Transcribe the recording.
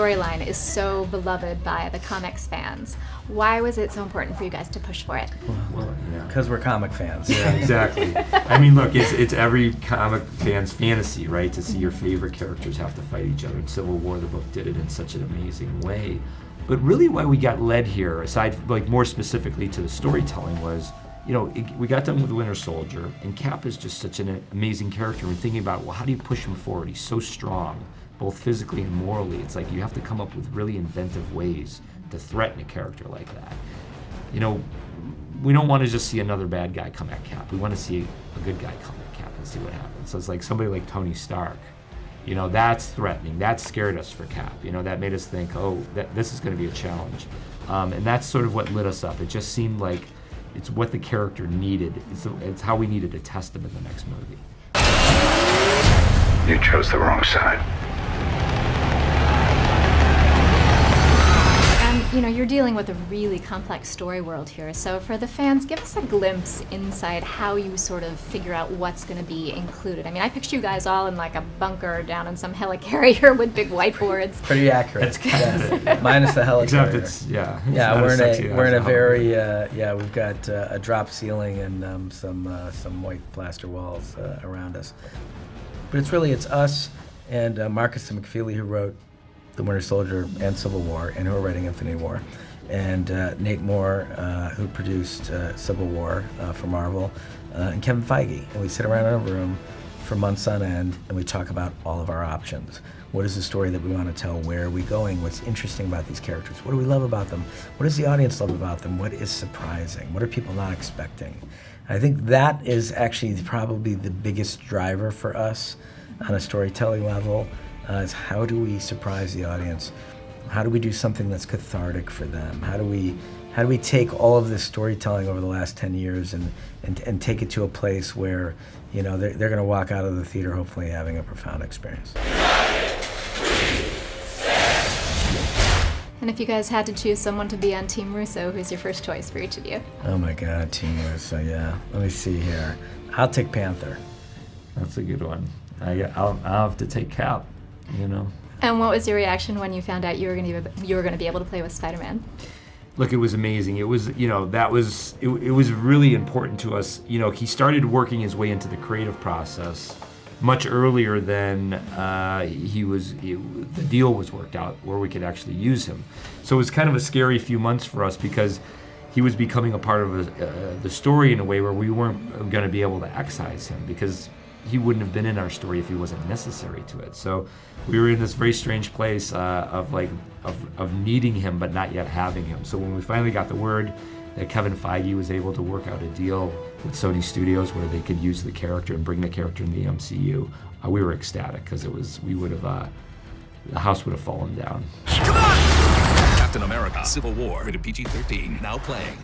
storyline is so beloved by the comics fans. Why was it so important for you guys to push for it? Well, yeah. Because we're comic fans. Yeah, exactly. I mean, look, it's every comic fan's fantasy, right, to see your favorite characters have to fight each other. In Civil War, the book did it in such an amazing way. But really why we got led here, aside, like more specifically to the storytelling, was, you know, we got done with the Winter Soldier, and Cap is just such an amazing character. And thinking about, well, how do you push him forward? He's so strong, both physically and morally. It's like you have to come up with really inventive ways to threaten a character like that. You know, we don't want to just see another bad guy come at Cap. We want to see a good guy come at Cap and see what happens. So it's like somebody like Tony Stark. You know, that's threatening. That scared us for Cap. You know, that made us think, oh, this is going to be a challenge. And that's sort of what lit us up. It just seemed like it's what the character needed. It's how we needed to test him in the next movie. You chose the wrong side. You know, you're dealing with a really complex story world here, so for the fans, give us a glimpse inside how you sort of figure out what's going to be included. I mean, I picture you guys all in like a bunker down in some helicarrier with big whiteboards. Pretty accurate. That's kind of it. Minus the helicarrier. Except it's, yeah. It's Yeah, not we're as sexy in a as very we've got a drop ceiling and some white plaster walls around us. But it's us and Marcus McFeely, who wrote The Winter Soldier and Civil War, and who are writing Infinity War, and Nate Moore, who produced Civil War for Marvel, and Kevin Feige. And we sit around in a room for months on end, and we talk about all of our options. What is the story that we want to tell? Where are we going? What's interesting about these characters? What do we love about them? What does the audience love about them? What is surprising? What are people not expecting? I think that is actually probably the biggest driver for us on a storytelling level. Is how do we surprise the audience? How do we do something that's cathartic for them? How do we take all of this storytelling over the last 10 years and take it to a place where, you know, they're going to walk out of the theater hopefully having a profound experience. And if you guys had to choose someone to be on Team Russo, who's your first choice for each of you? Oh my God, Team Russo, yeah. Let me see here. I'll take Panther. That's a good one. I'll have to take Cap. You know. And what was your reaction when you found out you were going to be able to play with Spider-Man? Look, it was amazing. It was, you know, it was really important to us. You know, he started working his way into the creative process much earlier than the deal was worked out where we could actually use him. So it was kind of a scary few months for us because he was becoming a part of the story in a way where we weren't going to be able to excise him because he wouldn't have been in our story if he wasn't necessary to it. So we were in this very strange place of needing him but not yet having him. So when we finally got the word that Kevin Feige was able to work out a deal with Sony Studios where they could use the character and bring the character in the MCU, we were ecstatic because the house would have fallen down. Come on! Captain America: Civil War, rated PG-13, now playing.